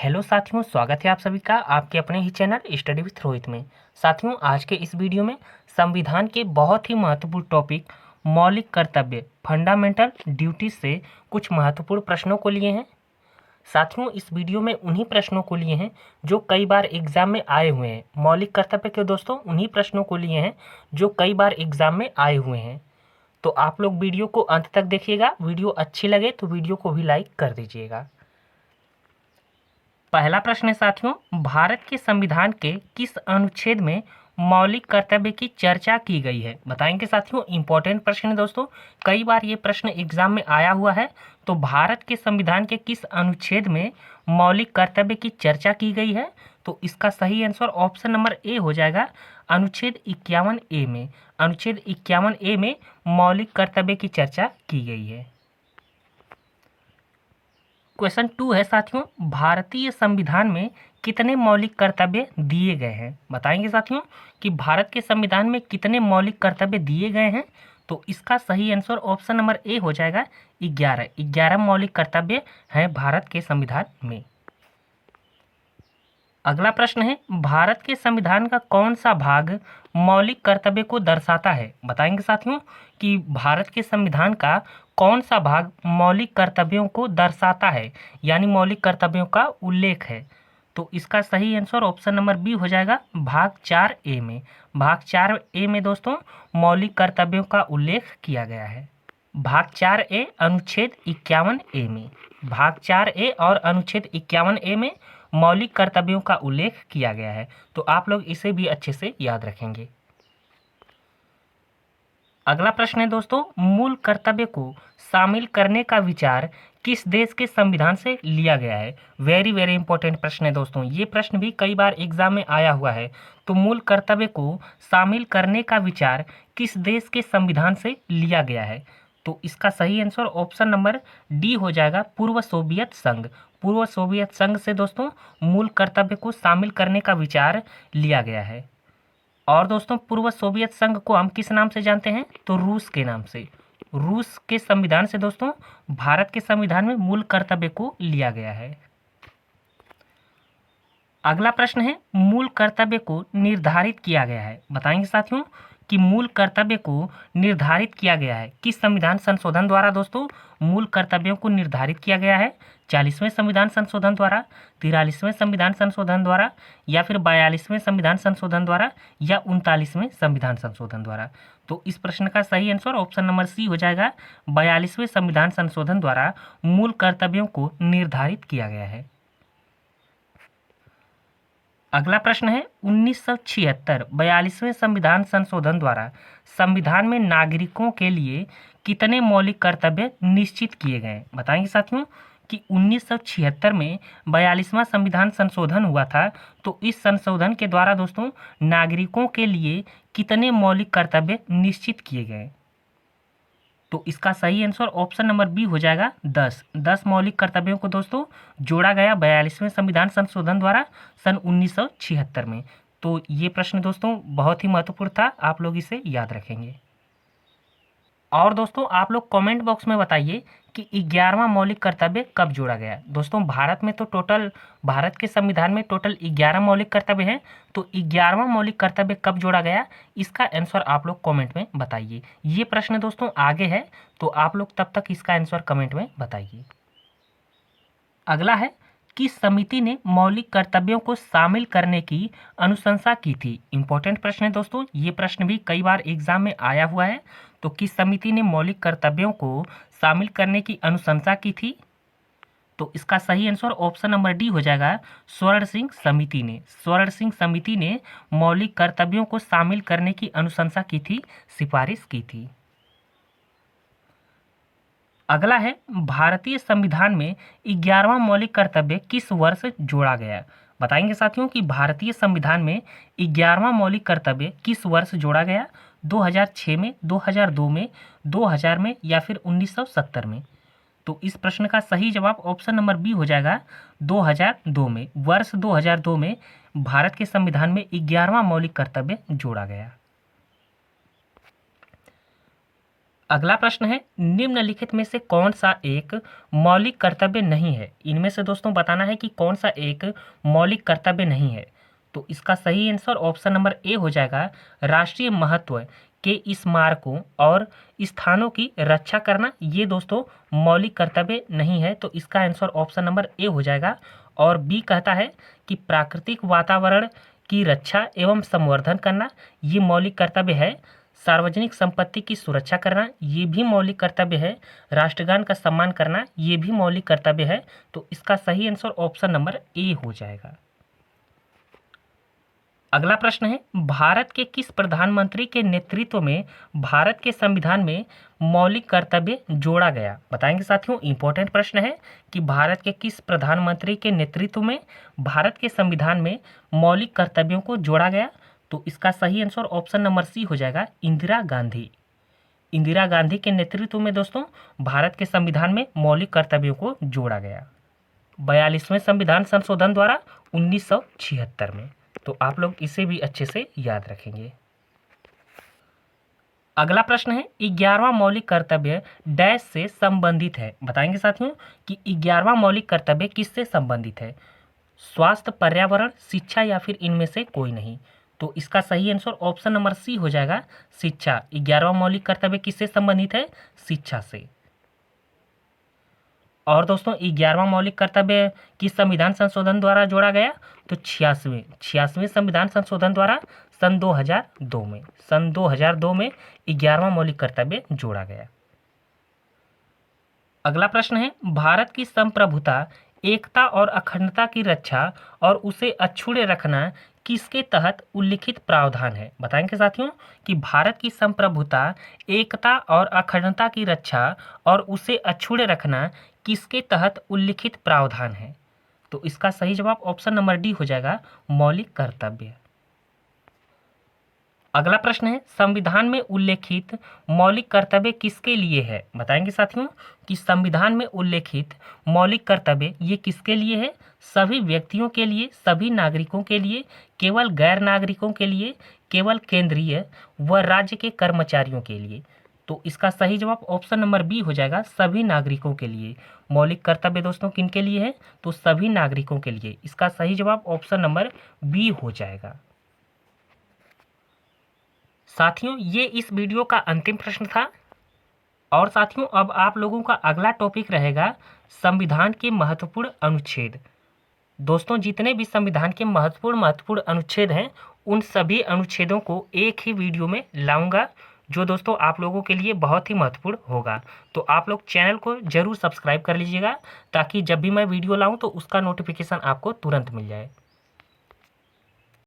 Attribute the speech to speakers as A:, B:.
A: Hello साथियों, स्वागत है आप सभी का आपके अपने ही चैनल स्टडी विथ रोहित में। साथियों, आज के इस वीडियो में संविधान के बहुत ही महत्वपूर्ण टॉपिक मौलिक कर्तव्य फंडामेंटल ड्यूटीज से कुछ महत्वपूर्ण प्रश्नों को लिए हैं। साथियों, इस वीडियो में उन्हीं प्रश्नों को लिए हैं जो कई बार एग्जाम में आए हुए हैं। मौलिक कर्तव्य के दोस्तों उन्हीं प्रश्नों को लिए हैं जो कई बार एग्जाम में आए हुए हैं। तो आप लोग वीडियो को अंत तक देखिएगा। वीडियो अच्छी लगे तो वीडियो को भी लाइक कर दीजिएगा। पहला प्रश्न है साथियों, भारत के संविधान के किस अनुच्छेद में मौलिक कर्तव्य की चर्चा की गई है? बताएंगे साथियों, इंपॉर्टेंट प्रश्न है दोस्तों, कई बार ये प्रश्न एग्जाम में आया हुआ है। तो भारत के संविधान के किस अनुच्छेद में मौलिक कर्तव्य की चर्चा की गई है? तो इसका सही आंसर ऑप्शन नंबर ए हो जाएगा, अनुच्छेद 51A में। अनुच्छेद 51A में मौलिक कर्तव्य की चर्चा की गई है। क्वेश्चन 2 है साथियों, भारतीय संविधान में कितने मौलिक कर्तव्य दिए गए हैं? बताएंगे साथियों कि भारत के संविधान में कितने मौलिक कर्तव्य दिए गए हैं। तो इसका सही आंसर ऑप्शन नंबर ए हो जाएगा, 11 मौलिक कर्तव्य हैं भारत के संविधान में। अगला प्रश्न है, भारत के संविधान का कौन सा भाग मौलिक कर्तव्य को दर्शाता है? बताएंगे साथियों कि भारत के संविधान का कौन सा भाग मौलिक कर्तव्यों को दर्शाता है, यानी मौलिक कर्तव्यों का उल्लेख है। तो इसका सही आंसर ऑप्शन नंबर बी हो जाएगा, भाग 4A में। भाग 4A में दोस्तों मौलिक कर्तव्यों का उल्लेख किया गया है। भाग 4A अनुच्छेद 51A में। भाग 4A और अनुच्छेद 51A में मौलिक कर्तव्यों का उल्लेख किया गया है। तो आप लोग इसे भी अच्छे से याद रखेंगे। अगला प्रश्न है दोस्तों, मूल कर्तव्य को शामिल करने का विचार किस देश के संविधान से लिया गया है? वेरी वेरी इंपॉर्टेंट प्रश्न है दोस्तों, ये प्रश्न भी कई बार एग्जाम में आया हुआ है। तो मूल कर्तव्य को शामिल करने का विचार किस देश के संविधान से लिया गया है? तो इसका सही आंसर ऑप्शन नंबर डी हो जाएगा, पूर्व सोवियत संघ। पूर्व सोवियत संघ से दोस्तों मूल कर्तव्य को शामिल करने का विचार लिया गया है। और दोस्तों पूर्व सोवियत संघ को हम किस नाम से जानते हैं? तो रूस के नाम से। रूस के संविधान से दोस्तों भारत के संविधान में मूल कर्तव्य को लिया गया है। अगला प्रश्न है, मूल कर्तव्य को निर्धारित किया गया है। बताएंगे साथियों कि मूल कर्तव्य को निर्धारित किया गया है किस संविधान संशोधन द्वारा? दोस्तों मूल कर्तव्यों को निर्धारित किया गया है 40वें संविधान संशोधन द्वारा, 43वें संविधान संशोधन द्वारा, या फिर 42वें संविधान संशोधन द्वारा, या 39वें संविधान संशोधन द्वारा। तो इस प्रश्न का सही आंसर ऑप्शन नंबर सी हो जाएगा, 42वें संविधान संशोधन द्वारा मूल कर्तव्यों को निर्धारित किया गया है। अगला प्रश्न है, 1976 42वें संविधान संशोधन द्वारा संविधान में नागरिकों के लिए कितने मौलिक कर्तव्य निश्चित किए गए? बताएंगे साथियों कि 1976 में 42वां संविधान संशोधन हुआ था। तो इस संशोधन के द्वारा दोस्तों नागरिकों के लिए कितने मौलिक कर्तव्य निश्चित किए गए? तो इसका सही आंसर ऑप्शन नंबर बी हो जाएगा, 10 मौलिक कर्तव्यों को दोस्तों जोड़ा गया 42वें संविधान संशोधन द्वारा सन 1976 में। तो ये प्रश्न दोस्तों बहुत ही महत्वपूर्ण था, आप लोग इसे याद रखेंगे। और दोस्तों आप लोग कमेंट बॉक्स में बताइए कि 11वां मौलिक कर्तव्य कब जोड़ा गया? दोस्तों भारत में तो टोटल, भारत के संविधान में टोटल 11 मौलिक कर्तव्य हैं। तो 11वां मौलिक कर्तव्य कब जोड़ा गया, इसका आंसर आप लोग कमेंट में बताइए। ये प्रश्न दोस्तों आगे है, तो आप लोग तब तक इसका आंसर कमेंट में बताइए। अगला है, किस समिति ने मौलिक कर्तव्यों को शामिल करने की अनुशंसा की थी? इंपॉर्टेंट प्रश्न है दोस्तों, ये प्रश्न भी कई बार एग्जाम में आया हुआ है। तो किस समिति ने मौलिक कर्तव्यों को शामिल करने की अनुशंसा की थी? तो इसका सही आंसर ऑप्शन नंबर डी हो जाएगा, स्वर्ण सिंह समिति ने। स्वर्ण सिंह समिति ने मौलिक कर्तव्यों को शामिल करने की अनुशंसा की थी, सिफारिश की थी। अगला है, भारतीय संविधान में 11वां मौलिक कर्तव्य किस वर्ष जोड़ा गया? बताएंगे साथियों कि भारतीय संविधान में 11वां मौलिक कर्तव्य किस वर्ष जोड़ा गया? 2006 में, 2002 में, 2000 में, या फिर 1970 में? तो इस प्रश्न का सही जवाब ऑप्शन नंबर बी हो जाएगा, 2002 में। वर्ष 2002 में भारत के संविधान में 11वां मौलिक कर्तव्य जोड़ा गया। अगला प्रश्न है, निम्नलिखित में से कौन सा एक मौलिक कर्तव्य नहीं है। इनमें से दोस्तों बताना है कि कौन सा एक मौलिक कर्तव्य नहीं है। तो इसका सही आंसर ऑप्शन नंबर ए हो जाएगा, राष्ट्रीय महत्व के स्मारकों और स्थानों की रक्षा करना। ये दोस्तों मौलिक कर्तव्य नहीं है, तो इसका आंसर ऑप्शन नंबर ए हो जाएगा। और बी कहता है कि प्राकृतिक वातावरण की रक्षा एवं संवर्धन करना, ये मौलिक कर्तव्य है। सार्वजनिक संपत्ति की सुरक्षा करना, ये भी मौलिक कर्तव्य है। राष्ट्रगान का सम्मान करना, ये भी मौलिक कर्तव्य है। तो इसका सही आंसर ऑप्शन नंबर ए हो जाएगा। अगला प्रश्न है, भारत के किस प्रधानमंत्री के नेतृत्व में भारत के संविधान में मौलिक कर्तव्य जोड़ा गया। बताएंगे साथियों, इंपॉर्टेंट प्रश्न है कि भारत के किस प्रधानमंत्री के नेतृत्व में भारत के संविधान में मौलिक कर्तव्यों को जोड़ा गया। तो इसका सही आंसर ऑप्शन नंबर सी हो जाएगा, इंदिरा गांधी। इंदिरा गांधी के नेतृत्व में दोस्तों भारत के संविधान में मौलिक कर्तव्यों को जोड़ा गया 42वें संविधान संशोधन द्वारा 1976 में। तो आप लोग इसे भी अच्छे से याद रखेंगे। अगला प्रश्न है, 11वां मौलिक कर्तव्य डैश से संबंधित है। बताएंगे साथियों कि 11वां मौलिक कर्तव्य किससे संबंधित है। स्वास्थ्य, पर्यावरण, शिक्षा या फिर इनमें से कोई नहीं। तो इसका सही आंसर ऑप्शन नंबर सी हो जाएगा, शिक्षा। 11वां मौलिक कर्तव्य किससे संबंधित है, शिक्षा से। और दोस्तों 11वां मौलिक कर्तव्य किस संविधान संशोधन द्वारा जोड़ा गया, तो 86वें संविधान संशोधन द्वारा सन 2002 में 11वां मौलिक कर्तव्य जोड़ा गया। अगला प्रश्न है, भारत की संप्रभुता, एकता और अखंडता की रक्षा और उसे अछूते रखना किसके तहत उल्लिखित प्रावधान है। बताएंगे साथियों कि भारत की संप्रभुता, एकता और अखंडता की रक्षा और उसे अछूते रखना किसके तहत उल्लिखित प्रावधान है। तो इसका सही जवाब ऑप्शन नंबर डी हो जाएगा, मौलिक कर्तव्य। अगला प्रश्न है, संविधान में उल्लेखित मौलिक कर्तव्य किसके लिए है। बताएंगे साथियों कि संविधान में उल्लेखित मौलिक कर्तव्य ये किसके लिए है। सभी व्यक्तियों के लिए, सभी नागरिकों के लिए, केवल गैर नागरिकों के लिए, केवल केंद्रीय व राज्य के कर्मचारियों के लिए। तो इसका सही जवाब ऑप्शन नंबर बी हो जाएगा, सभी नागरिकों के लिए। मौलिक कर्तव्य दोस्तों किनके लिए है, तो सभी नागरिकों के लिए। इसका सही जवाब ऑप्शन नंबर बी हो जाएगा। साथियों ये इस वीडियो का अंतिम प्रश्न था। और साथियों अब आप लोगों का अगला टॉपिक रहेगा संविधान के महत्वपूर्ण अनुच्छेद। दोस्तों जितने भी संविधान के महत्वपूर्ण अनुच्छेद हैं उन सभी अनुच्छेदों को एक ही वीडियो में लाऊंगा, जो दोस्तों आप लोगों के लिए बहुत ही महत्वपूर्ण होगा। तो आप लोग चैनल को जरूर सब्सक्राइब कर लीजिएगा, ताकि जब भी मैं वीडियो लाऊं तो उसका नोटिफिकेशन आपको तुरंत मिल जाए।